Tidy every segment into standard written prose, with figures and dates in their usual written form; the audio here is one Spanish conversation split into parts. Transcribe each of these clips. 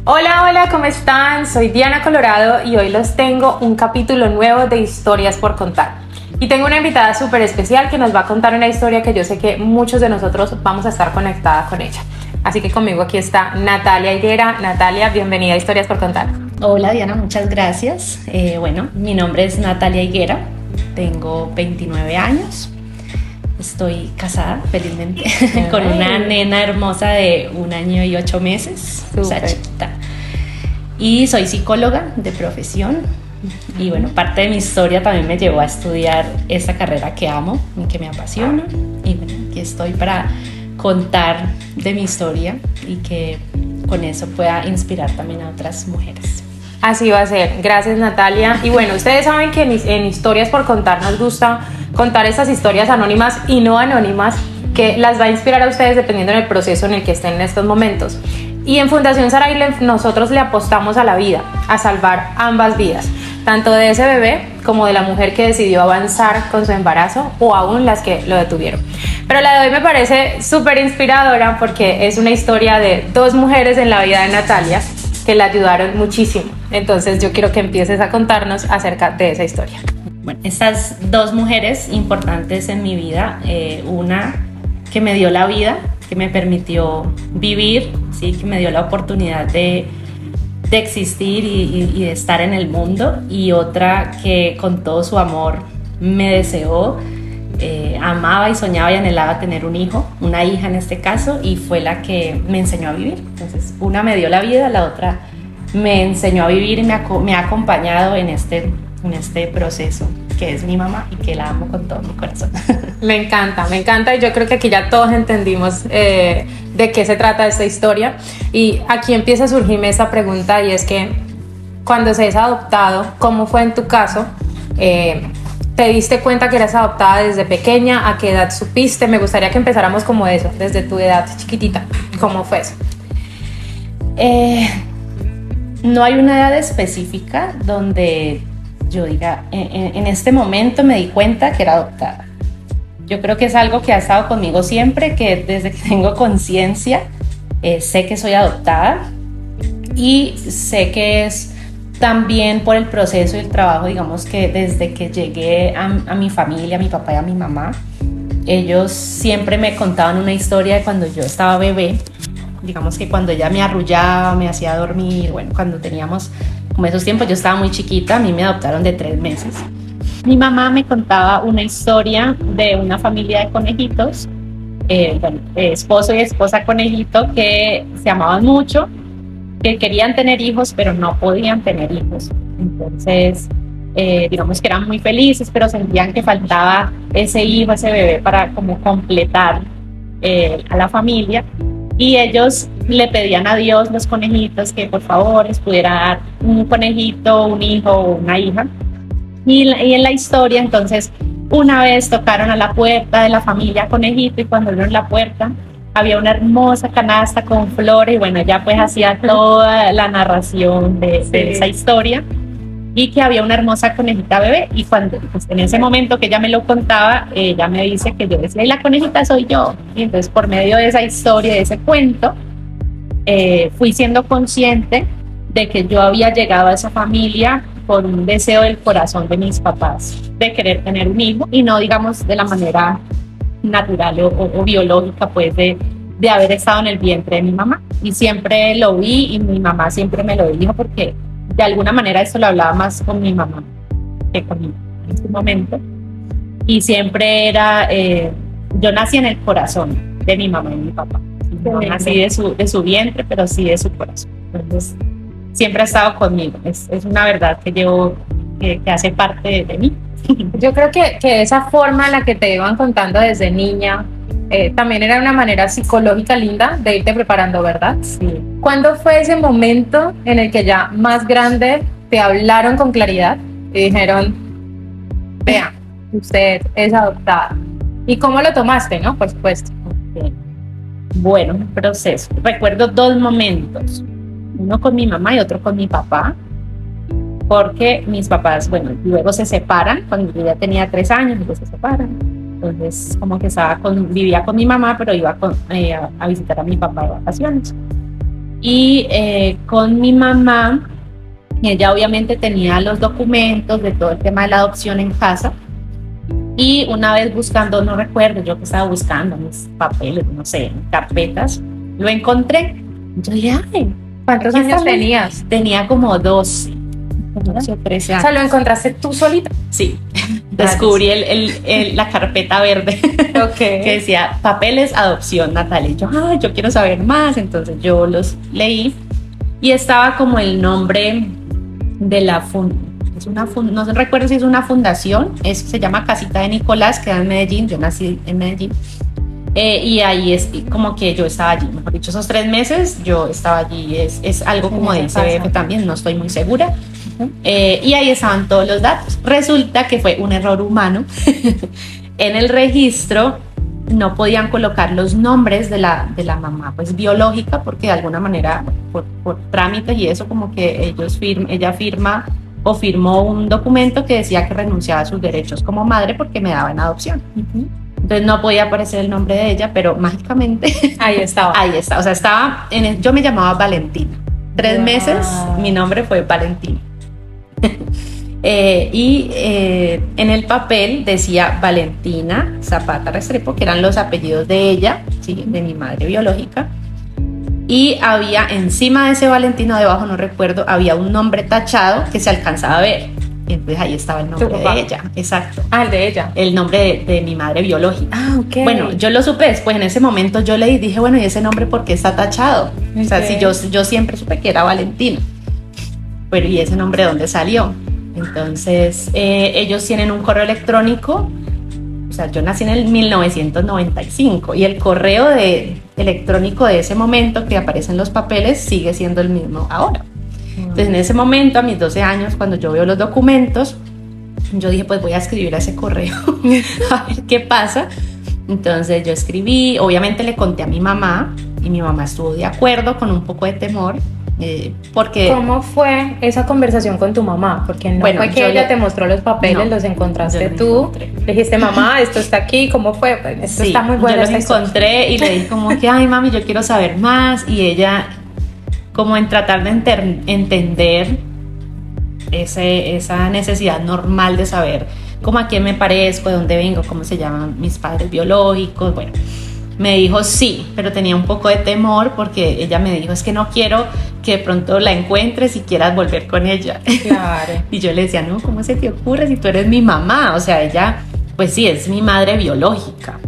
Hola, hola, ¿cómo están? Soy Diana Colorado y hoy les tengo un capítulo nuevo de Historias por Contar. Y tengo una invitada súper especial que nos va a contar una historia que yo sé que muchos de nosotros vamos a estar conectadas con ella. Así que conmigo aquí está Natalia Higuera. Natalia, bienvenida a Historias por Contar. Hola Diana, muchas gracias. Mi nombre es Natalia Higuera, tengo 29 años. Estoy casada, felizmente, con una nena hermosa de 1 año y 8 meses, esa chiquita. Y soy psicóloga de profesión. Y bueno, parte de mi historia también me llevó a estudiar esta carrera que amo y que me apasiona. Y bueno, aquí estoy para contar de mi historia y que con eso pueda inspirar también a otras mujeres. Así va a ser. Gracias, Natalia. Y bueno, ustedes saben que en Historias por Contar nos gusta contar estas historias anónimas y no anónimas que las va a inspirar a ustedes dependiendo del proceso en el que estén en estos momentos. Y en Fundación Saraile nosotros le apostamos a la vida, a salvar ambas vidas, tanto de ese bebé como de la mujer que decidió avanzar con su embarazo o aún las que lo detuvieron. Pero la de hoy me parece súper inspiradora porque es una historia de 2 mujeres en la vida de Natalia que la ayudaron muchísimo. Entonces yo quiero que empieces a contarnos acerca de esa historia. Bueno, estas 2 mujeres importantes en mi vida, una que me dio la vida, que me permitió vivir, ¿sí? Que me dio la oportunidad de existir y de estar en el mundo, y otra que con todo su amor me deseó, amaba y soñaba y anhelaba tener un hijo, una hija en este caso, y fue la que me enseñó a vivir. Entonces una me dio la vida, la otra me enseñó a vivir y me ha acompañado en este proceso, que es mi mamá y que la amo con todo mi corazón. Me encanta y yo creo que aquí ya todos entendimos de qué se trata esta historia. Y aquí empieza a surgirme esta pregunta, y es que cuando se es adoptado, ¿cómo fue en tu caso? ¿Te diste cuenta que eras adoptada desde pequeña? ¿A qué edad supiste? Me gustaría que empezáramos como eso, desde tu edad chiquitita. ¿Cómo fue eso? No hay una edad específica donde yo diga, en este momento me di cuenta que era adoptada. Yo creo que es algo que ha estado conmigo siempre, que desde que tengo conciencia sé que soy adoptada, y sé que es también por el proceso y el trabajo, digamos, que desde que llegué a mi familia, a mi papá y a mi mamá, ellos siempre me contaban una historia de cuando yo estaba bebé. Digamos que cuando ella me arrullaba, me hacía dormir, bueno, cuando teníamos como esos tiempos, yo estaba muy chiquita, a mí me adoptaron de 3 meses. Mi mamá me contaba una historia de una familia de conejitos, esposo y esposa conejito, que se amaban mucho, que querían tener hijos, pero no podían tener hijos. Entonces, digamos que eran muy felices, pero sentían que faltaba ese hijo, ese bebé para como completar a la familia. Y ellos le pedían a Dios, los conejitos, que por favor les pudiera dar un conejito, un hijo o una hija. Y en la historia, entonces, una vez tocaron a la puerta de la familia conejito, y cuando abrieron la puerta había una hermosa canasta con flores, y bueno, ella pues hacía toda la narración de esa historia, y que había una hermosa conejita bebé. Y cuando, pues, en ese momento que ella me lo contaba, ella me dice que yo decía, y la conejita soy yo. Y entonces, por medio de esa historia, de ese cuento, fui siendo consciente de que yo había llegado a esa familia por un deseo del corazón de mis papás de querer tener un hijo, y no, digamos, de la manera natural o biológica, pues, de haber estado en el vientre de mi mamá. Y siempre lo vi, y mi mamá siempre me lo dijo, porque de alguna manera esto lo hablaba más con mi mamá que conmigo en ese momento. Y siempre era, yo nací en el corazón de mi mamá y mi papá. No nací de su vientre, pero sí de su corazón. Entonces, siempre ha estado conmigo. Es una verdad que llevo, que hace parte de mí. Yo creo que esa forma en la que te iban contando desde niña también era una manera psicológica linda de irte preparando, ¿verdad? Sí. ¿Cuándo fue ese momento en el que ya más grande te hablaron con claridad y dijeron, vea, usted es adoptada? ¿Y cómo lo tomaste, no? Por supuesto. Bueno, un proceso. Recuerdo 2 momentos, uno con mi mamá y otro con mi papá, porque mis papás, bueno, luego se separan. Cuando yo ya tenía 3 años, luego se separan. Entonces, como que vivía con mi mamá, pero iba a visitar a mi papá de vacaciones. Y con mi mamá, ella obviamente tenía los documentos de todo el tema de la adopción en casa. Y una vez buscando, no recuerdo, yo que estaba buscando mis papeles, no sé, carpetas, lo encontré. Yo dije, ay, ¿Cuántos años tenías? Tenía como 12 o 13 O años. sea, ¿lo encontraste tú solita? Sí, descubrí la carpeta verde que Ok. decía papeles, adopción, Natalia. Y yo, ay, yo quiero saber más. Entonces yo los leí y estaba como el nombre de la no recuerdo si es una fundación, se llama Casita de Nicolás, queda en Medellín, yo nací en Medellín. Y ahí es como que yo estaba allí, mejor dicho, esos 3 meses yo estaba allí, es algo como de ICBF también, no estoy muy segura. Y ahí estaban todos los datos. Resulta que fue un error humano. En el registro no podían colocar los nombres de la mamá pues biológica, porque de alguna manera por trámites y eso, como que ella firma o firmó un documento que decía que renunciaba a sus derechos como madre porque me daba en adopción. Entonces no podía aparecer el nombre de ella, pero mágicamente Ahí estaba. ahí está. O sea, estaba yo me llamaba Valentina. 3 meses mi nombre fue Valentina. En el papel decía Valentina Zapata Restrepo, que eran los apellidos de ella, ¿sí? De mi madre biológica. Y había encima de ese Valentino, debajo no recuerdo, había un nombre tachado que se alcanzaba a ver. Y entonces ahí estaba el nombre de ella, exacto. Ah, el de ella. El nombre de mi madre biológica. Ah, ok. Bueno, yo lo supe después, en ese momento yo leí y dije, bueno, ¿y ese nombre por qué está tachado? O sea, si yo siempre supe que era Valentina. Pero ¿y ese nombre de dónde salió? Entonces, ellos tienen un correo electrónico. O sea, yo nací en el 1995 y el correo electrónico de ese momento que aparece en los papeles sigue siendo el mismo ahora. Entonces, en ese momento, a mis 12 años, cuando yo veo los documentos, yo dije, pues voy a escribir a ese correo a ver qué pasa. Entonces yo escribí, obviamente le conté a mi mamá y mi mamá estuvo de acuerdo con un poco de temor. Porque ¿Cómo fue esa conversación con tu mamá? Porque no fue que ella te mostró los papeles, los encontraste tú. Le dijiste, mamá, esto está aquí, ¿cómo fue? Pues esto está muy bueno. Yo los encontré y le dije como que, ay mami, yo quiero saber más. Y ella, como en tratar de entender esa necesidad normal de saber cómo a quién me parezco, de dónde vengo, cómo se llaman mis padres biológicos, bueno, me dijo sí, pero tenía un poco de temor porque ella me dijo, es que no quiero que de pronto la encuentres y quieras volver con ella. Claro. Y yo le decía, no, ¿cómo se te ocurre si tú eres mi mamá? O sea, ella, pues sí, es mi madre biológica,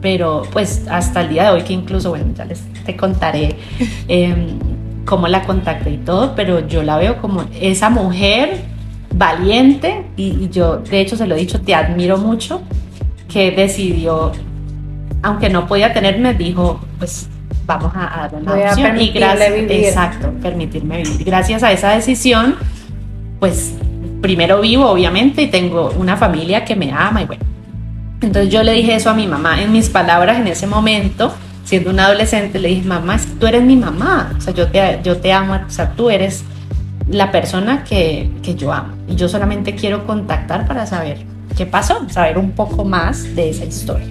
pero pues hasta el día de hoy, que incluso, bueno, ya te contaré cómo la contacté y todo, pero yo la veo como esa mujer valiente y yo, de hecho, se lo he dicho, te admiro mucho, que decidió, aunque no podía tenerme, dijo, pues vamos a darle una opción y gracias, exacto, permitirme vivir. Gracias a esa decisión, pues primero vivo, obviamente, y tengo una familia que me ama y bueno. Entonces yo le dije eso a mi mamá, en mis palabras en ese momento, siendo una adolescente, le dije, mamá, tú eres mi mamá, o sea, yo te amo, o sea, tú eres la persona que yo amo y yo solamente quiero contactar para saber qué pasó, saber un poco más de esa historia.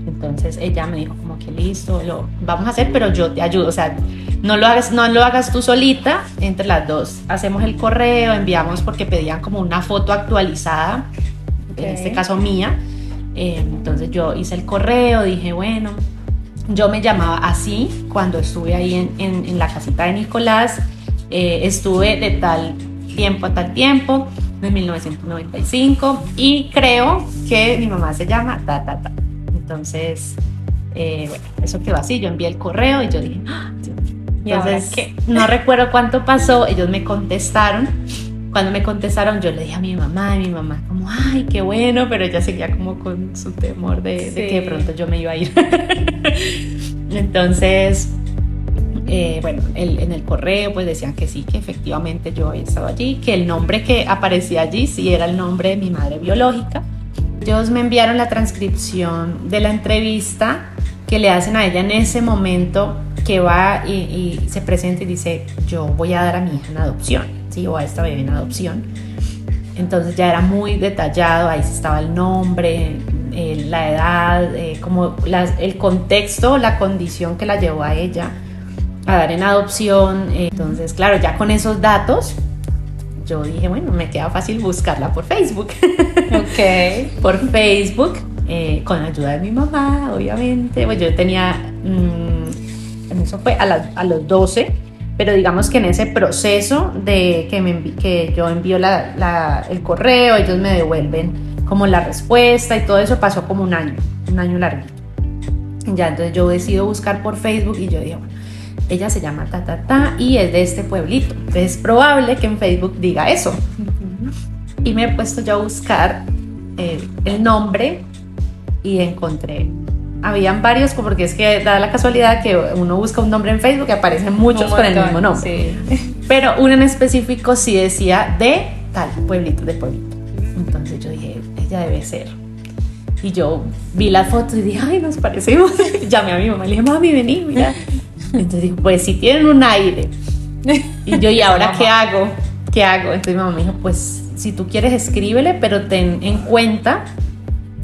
Entonces ella me dijo como que listo, lo vamos a hacer, pero yo te ayudo, o sea, no lo hagas tú solita, entre las dos hacemos el correo, enviamos porque pedían como una foto actualizada, en este caso mía. Entonces yo hice el correo, dije bueno, yo me llamaba así cuando estuve ahí en la casita de Nicolás, estuve de tal tiempo a tal tiempo, de 1995, y creo que mi mamá se llama Entonces, bueno, eso quedó así, yo envié el correo y yo dije, ¡ah! Entonces, no recuerdo cuánto pasó, ellos me contestaron. Cuando me contestaron, yo le dije a mi mamá, y mi mamá como, ay, qué bueno, pero ella seguía como con su temor de que de pronto yo me iba a ir. Entonces, bueno, en el correo pues decían que sí, que efectivamente yo había estado allí, que el nombre que aparecía allí sí era el nombre de mi madre biológica. Ellos me enviaron la transcripción de la entrevista que le hacen a ella en ese momento, que va y se presenta y dice, yo voy a dar a mi hija en adopción, ¿sí? O a esta bebé en adopción. Entonces ya era muy detallado, ahí estaba el nombre, la edad, como el contexto, la condición que la llevó a ella a dar en adopción. Entonces, claro, ya con esos datos, yo dije, bueno, me queda fácil buscarla por Facebook. Ok. Por Facebook, con la ayuda de mi mamá, obviamente. Pues yo tenía, eso fue a los 12, pero digamos que en ese proceso de que yo envío el correo, ellos me devuelven como la respuesta y todo eso, pasó como un año larguito. Ya, entonces yo decido buscar por Facebook y yo digo, bueno, ella se llama y es de este pueblito. Entonces es probable que en Facebook diga eso. Y me he puesto yo a buscar el nombre y encontré, habían varios, porque es que da la casualidad que uno busca un nombre en Facebook y aparecen muchos con el mismo nombre. Sí. Pero uno en específico sí decía de tal pueblito, de pueblito. Entonces yo dije, ella debe ser. Y yo vi las fotos y dije, ay, nos parecemos. Llamé a mi mamá y le dije, mami, vení, mira. Entonces dijo, pues sí tienen un aire. Y yo, ¿y ahora qué hago? ¿Qué hago? Entonces mi mamá me dijo, pues si tú quieres escríbele, pero ten en cuenta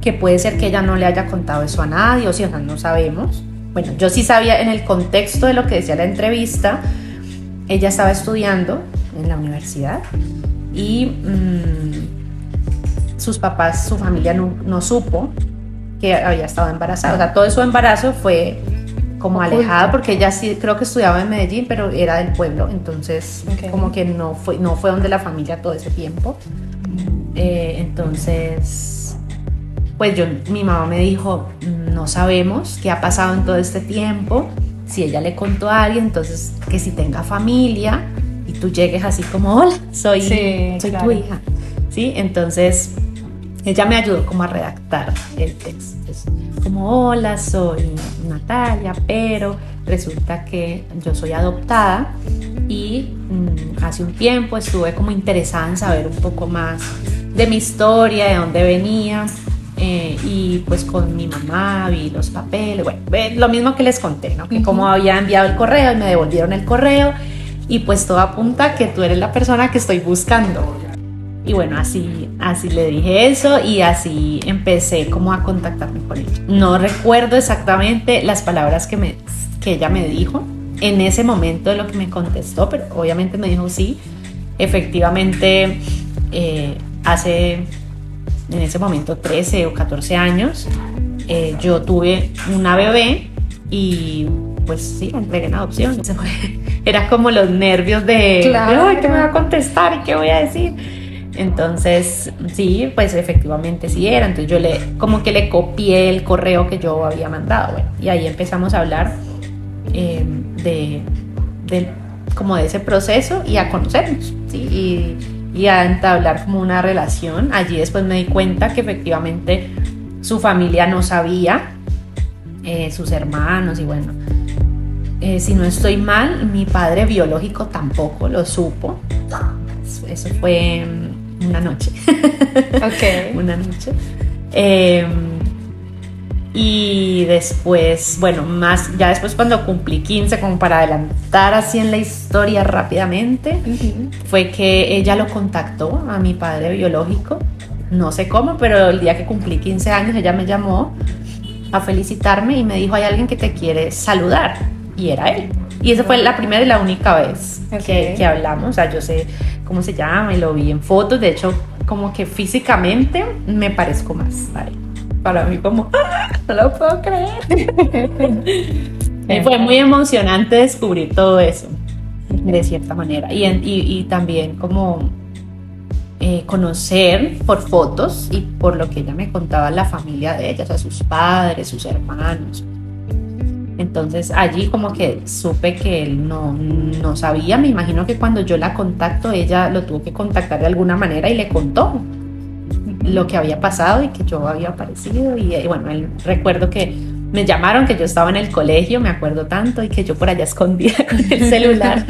que puede ser que ella no le haya contado eso a nadie, o sea, no sabemos. Bueno, yo sí sabía en el contexto de lo que decía la entrevista, ella estaba estudiando en la universidad y sus papás, su familia no supo que había estado embarazada. O sea, todo su embarazo fue como alejado, porque ella sí creo que estudiaba en Medellín, pero era del pueblo, entonces como que no fue donde la familia todo ese tiempo. Entonces, pues mi mamá me dijo, no sabemos qué ha pasado en todo este tiempo, si ella le contó a alguien, entonces que si tenga familia y tú llegues así como, hola, soy claro, tu hija, ¿sí? Entonces ella me ayudó como a redactar el texto. Entonces, como, hola, soy Natalia, pero resulta que yo soy adoptada y hace un tiempo estuve como interesada en saber un poco más de mi historia, de dónde venía, y pues con mi mamá vi los papeles, bueno, lo mismo que les conté, ¿no? Que como había enviado el correo y me devolvieron el correo y pues todo apunta que tú eres la persona que estoy buscando. Y bueno, así le dije eso y así empecé como a contactarme con ella. No recuerdo exactamente las palabras que ella me dijo en ese momento de lo que me contestó, pero obviamente me dijo sí, efectivamente hace en ese momento 13 o 14 años yo tuve una bebé y pues sí, la entregué en adopción. Era como los nervios de, claro, ay, ¿qué me va a contestar y qué voy a decir? Entonces, sí, pues efectivamente sí era. Entonces yo como que le copié el correo que yo había mandado. Bueno, y ahí empezamos a hablar como de ese proceso y a conocernos, ¿sí? Y a entablar como una relación. Allí después me di cuenta que efectivamente su familia no sabía, sus hermanos y bueno, si no estoy mal, mi padre biológico tampoco lo supo. Eso fue una noche. Ok. Una noche. Y después, bueno, ya después cuando cumplí 15, como para adelantar así en la historia rápidamente, fue que ella lo contactó a mi padre biológico. No sé cómo, pero el día que cumplí 15 años, ella me llamó a felicitarme y me dijo, hay alguien que te quiere saludar. Y era él. Y esa fue la primera y la única vez que hablamos. O sea, yo sé cómo se llama y lo vi en fotos. De hecho, como que físicamente me parezco más a él. Para mí como, no lo puedo creer. Y fue muy emocionante descubrir todo eso, de cierta manera. Y también como conocer por fotos y por lo que ella me contaba la familia de ella, o sea, sus padres, sus hermanos. Entonces allí como que supe que él no sabía. Me imagino que cuando yo la contacto, ella lo tuvo que contactar de alguna manera y le contó lo que había pasado y que yo había aparecido. Y bueno, recuerdo que me llamaron, que yo estaba en el colegio, me acuerdo tanto, y que yo por allá escondida con el celular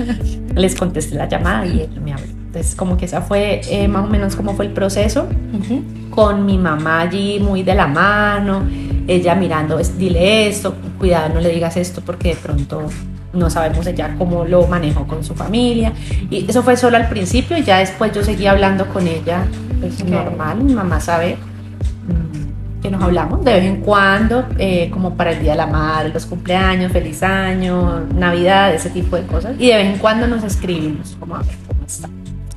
les contesté la llamada y él me habló. Entonces como que esa fue más o menos como fue el proceso, con mi mamá allí muy de la mano, ella mirando, dile esto, cuidado, no le digas esto porque de pronto no sabemos ella cómo lo manejó con su familia. Y eso fue solo al principio, y ya después yo seguí hablando con ella, pues normal, mi mamá sabe que nos hablamos de vez en cuando, como para el Día de la Madre, los cumpleaños, feliz año, Navidad, ese tipo de cosas. Y de vez en cuando nos escribimos, como a ver cómo está.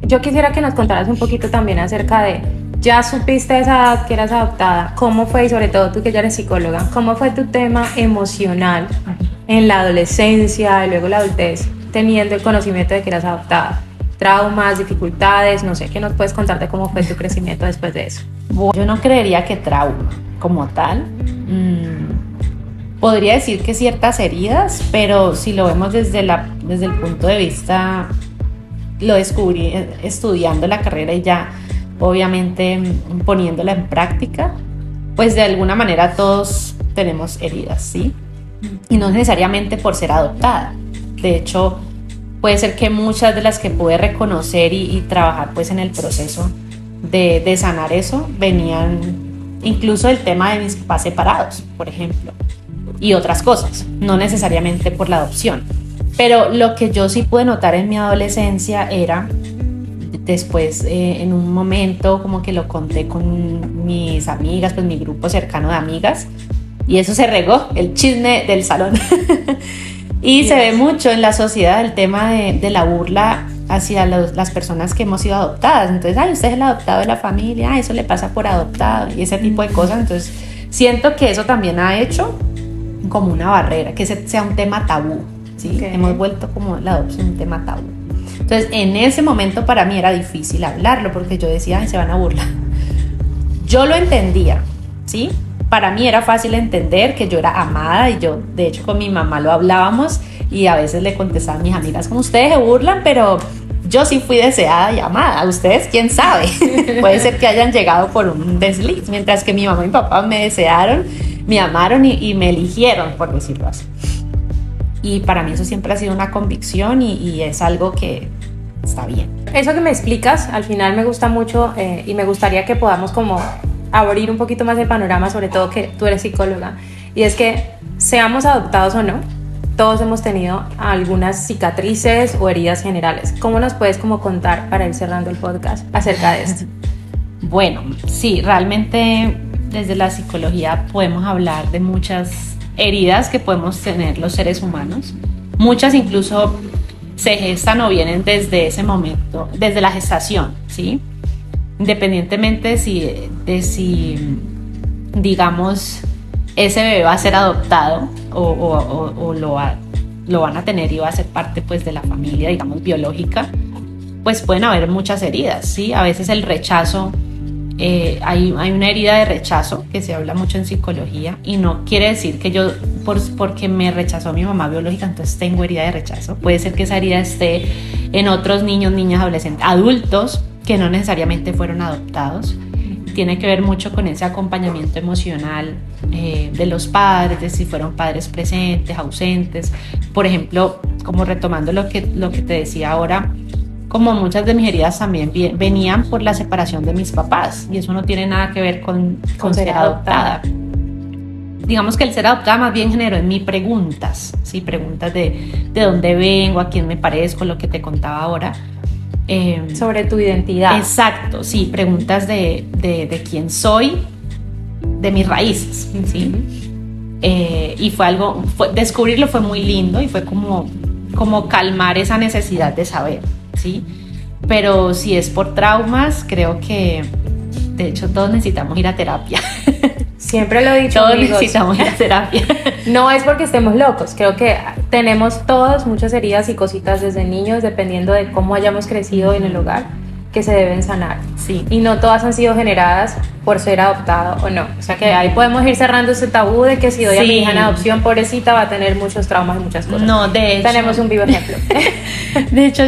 Yo quisiera que nos contaras un poquito también acerca de, ya supiste a esa edad que eras adoptada, ¿cómo fue? Y sobre todo tú que ya eres psicóloga, ¿cómo fue tu tema emocional en la adolescencia y luego la adultez, teniendo el conocimiento de que eras adoptada? Traumas, dificultades, no sé, ¿qué nos puedes contar de cómo fue tu crecimiento después de eso? Bueno, yo no creería que trauma como tal. Podría decir que ciertas heridas, pero si lo vemos desde el punto de vista, lo descubrí estudiando la carrera y ya obviamente poniéndola en práctica, pues de alguna manera todos tenemos heridas, ¿sí? Y no necesariamente por ser adoptada. De hecho, puede ser que muchas de las que pude reconocer y trabajar pues en el proceso de sanar eso venían incluso del tema de mis papás separados, por ejemplo, y otras cosas, no necesariamente por la adopción. Pero lo que yo sí pude notar en mi adolescencia era, después en un momento como que lo conté con mis amigas, pues mi grupo cercano de amigas, y eso se regó, el chisme del salón. Y se ve mucho en la sociedad el tema de la burla hacia las personas que hemos sido adoptadas. Entonces, ay, usted es el adoptado de la familia, ay, eso le pasa por adoptado, y ese tipo de cosas. Entonces, siento que eso también ha hecho como una barrera, que sea un tema tabú, ¿sí? Okay. Hemos vuelto como la adopción un tema tabú. Entonces, en ese momento para mí era difícil hablarlo, porque yo decía, ay, se van a burlar. Yo lo entendía, ¿sí? Para mí era fácil entender que yo era amada, y yo, de hecho, con mi mamá lo hablábamos y a veces le contestaba a mis amigas, como ustedes se burlan, pero yo sí fui deseada y amada. Ustedes, quién sabe, puede ser que hayan llegado por un desliz, mientras que mi mamá y mi papá me desearon, me amaron y me eligieron, por decirlo así. Y para mí eso siempre ha sido una convicción y es algo que está bien. Eso que me explicas, al final me gusta mucho y me gustaría que podamos como abrir un poquito más el panorama, sobre todo que tú eres psicóloga, y es que seamos adoptados o no, todos hemos tenido algunas cicatrices o heridas generales. ¿Cómo nos puedes como contar, para ir cerrando el podcast, acerca de esto? Bueno, sí, realmente desde la psicología podemos hablar de muchas heridas que podemos tener los seres humanos. Muchas incluso se gestan o vienen desde ese momento, desde la gestación, ¿sí? Independientemente de si digamos ese bebé va a ser adoptado o lo van a tener y va a ser parte pues de la familia, digamos, biológica, pues pueden haber muchas heridas, ¿sí? A veces el rechazo, hay una herida de rechazo que se habla mucho en psicología, y no quiere decir que yo porque me rechazó mi mamá biológica entonces tengo herida de rechazo. Puede ser que esa herida esté en otros niños, niñas, adolescentes, adultos que no necesariamente fueron adoptados. Tiene que ver mucho con ese acompañamiento emocional de los padres, de si fueron padres presentes, ausentes. Por ejemplo, como retomando lo que te decía ahora, como muchas de mis heridas también venían por la separación de mis papás, y eso no tiene nada que ver con ser adoptada. Digamos que el ser adoptada más bien generó en mí preguntas, ¿sí? Preguntas de dónde vengo, a quién me parezco, lo que te contaba ahora. Sobre tu identidad. Exacto, sí, preguntas de quién soy, de mis raíces, ¿sí? Y descubrirlo fue muy lindo, y fue como calmar esa necesidad de saber, ¿sí? Pero si es por traumas, creo que de hecho todos necesitamos ir a terapia. Siempre lo he dicho, todos amigos, necesitamos ir a terapia. No es porque estemos locos, creo que tenemos todos muchas heridas y cositas desde niños, dependiendo de cómo hayamos crecido en el hogar, que se deben sanar. Sí. Y no todas han sido generadas por ser adoptado o no. O sea que ahí podemos ir cerrando ese tabú de que si doy a mi hija en adopción, pobrecita, va a tener muchos traumas y muchas cosas. No, de hecho. Tenemos un vivo ejemplo. De hecho,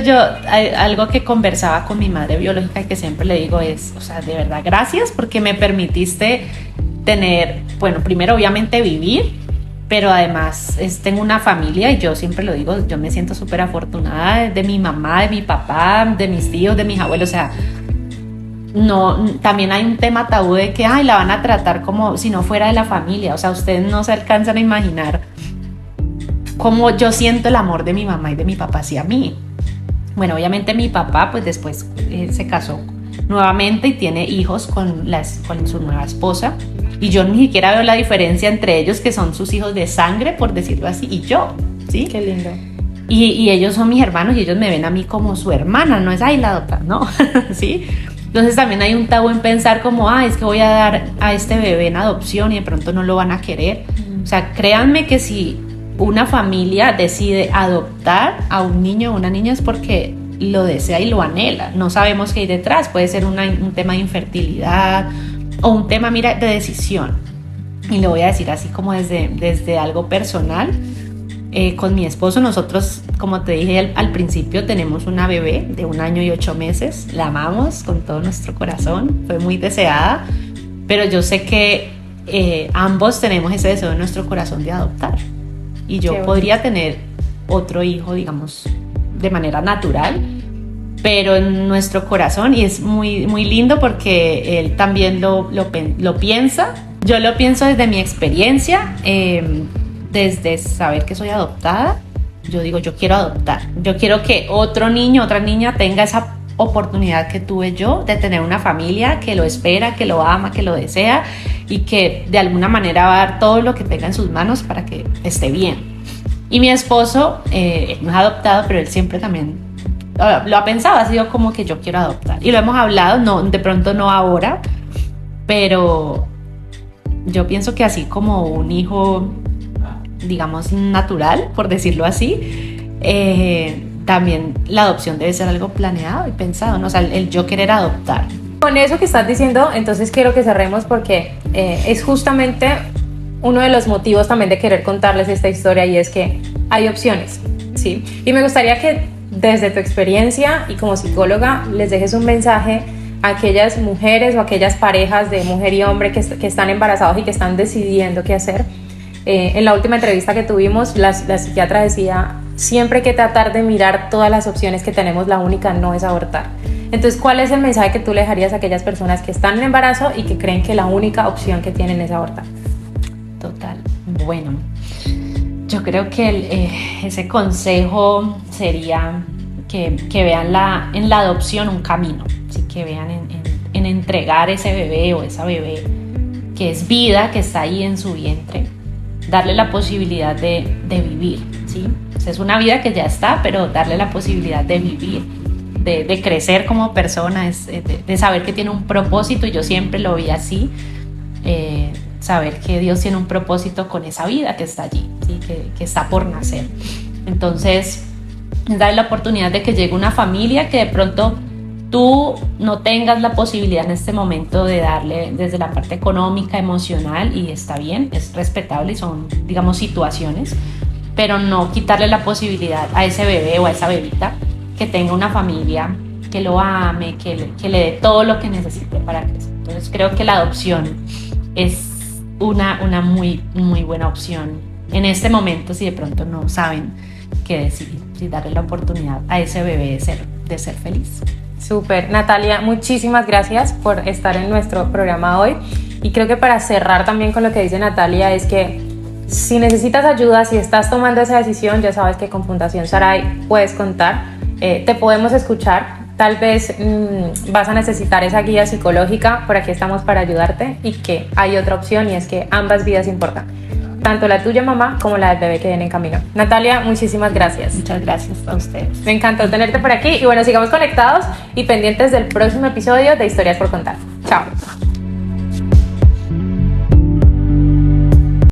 algo que conversaba con mi madre biológica y que siempre le digo es, o sea, de verdad, gracias porque me permitiste tener, bueno, primero obviamente vivir, pero además tengo una familia, y yo siempre lo digo, yo me siento súper afortunada de mi mamá, de mi papá, de mis tíos, de mis abuelos. O sea, no, también hay un tema tabú de que la van a tratar como si no fuera de la familia. O sea, ustedes no se alcanzan a imaginar cómo yo siento el amor de mi mamá y de mi papá hacia mí. Bueno, obviamente mi papá pues después se casó nuevamente y tiene hijos con su nueva esposa. Y yo ni siquiera veo la diferencia entre ellos, que son sus hijos de sangre, por decirlo así, y yo, ¿sí? Qué lindo. Y ellos son mis hermanos y ellos me ven a mí como su hermana, no es ahí la adopta, ¿no? ¿Sí? Entonces también hay un tabú en pensar como, es que voy a dar a este bebé en adopción y de pronto no lo van a querer. O sea, créanme que si una familia decide adoptar a un niño o una niña es porque lo desea y lo anhela. No sabemos qué hay detrás, puede ser un tema de infertilidad o un tema, mira, de decisión. Y lo voy a decir así como desde algo personal. Con mi esposo, nosotros, como te dije al principio, tenemos una bebé de 1 año y 8 meses. La amamos con todo nuestro corazón, fue muy deseada, pero yo sé que ambos tenemos ese deseo en nuestro corazón de adoptar. Y yo podría tener otro hijo, digamos, de manera natural, pero en nuestro corazón, y es muy, muy lindo porque él también lo piensa. Yo lo pienso desde mi experiencia, desde saber que soy adoptada. Yo digo, yo quiero adoptar, yo quiero que otro niño, otra niña tenga esa oportunidad que tuve yo de tener una familia que lo espera, que lo ama, que lo desea y que de alguna manera va a dar todo lo que tenga en sus manos para que esté bien. Y mi esposo, él no es adoptado, pero él siempre también lo ha pensado, ha sido como que yo quiero adoptar. Y lo hemos hablado, no, de pronto no ahora, pero yo pienso que así como un hijo, digamos, natural, por decirlo así, también la adopción debe ser algo planeado y pensado, ¿no? O sea, el yo querer adoptar. Con eso que estás diciendo, entonces quiero que cerremos porque es justamente uno de los motivos también de querer contarles esta historia, y es que hay opciones, ¿sí? Y me gustaría que desde tu experiencia y como psicóloga les dejes un mensaje a aquellas mujeres o aquellas parejas de mujer y hombre que están embarazados y que están decidiendo qué hacer. En la última entrevista que tuvimos, la psiquiatra decía, siempre hay que tratar de mirar todas las opciones que tenemos, la única no es abortar. Entonces, ¿cuál es el mensaje que tú le dejarías a aquellas personas que están en embarazo y que creen que la única opción que tienen es abortar? Total. Bueno, yo creo que ese consejo sería que vean en la adopción un camino, ¿sí? Que vean en entregar ese bebé o esa bebé que es vida, que está ahí en su vientre, darle la posibilidad de vivir, ¿sí? O sea, es una vida que ya está, pero darle la posibilidad de vivir, de crecer como persona, de saber que tiene un propósito, y yo siempre lo vi así, saber que Dios tiene un propósito con esa vida que está allí, ¿sí? que está por nacer. Entonces, darle la oportunidad de que llegue una familia que de pronto tú no tengas la posibilidad en este momento de darle desde la parte económica, emocional, y está bien, es respetable y son, digamos, situaciones, pero no quitarle la posibilidad a ese bebé o a esa bebita que tenga una familia que lo ame, que le dé todo lo que necesite para crecer. Entonces creo que la adopción es una muy, muy buena opción en este momento, si de pronto no saben qué decidir, si darle la oportunidad a ese bebé de ser feliz. Súper. Natalia, muchísimas gracias por estar en nuestro programa hoy, y creo que para cerrar también con lo que dice Natalia es que si necesitas ayuda, si estás tomando esa decisión, ya sabes que con Fundación Sarai puedes contar, te podemos escuchar. Tal vez vas a necesitar esa guía psicológica, por aquí estamos para ayudarte, y que hay otra opción, y es que ambas vidas importan, tanto la tuya, mamá, como la del bebé que viene en camino. Natalia, muchísimas gracias. Muchas gracias a ustedes. Me encantó tenerte por aquí, y bueno, sigamos conectados y pendientes del próximo episodio de Historias por Contar. Chao.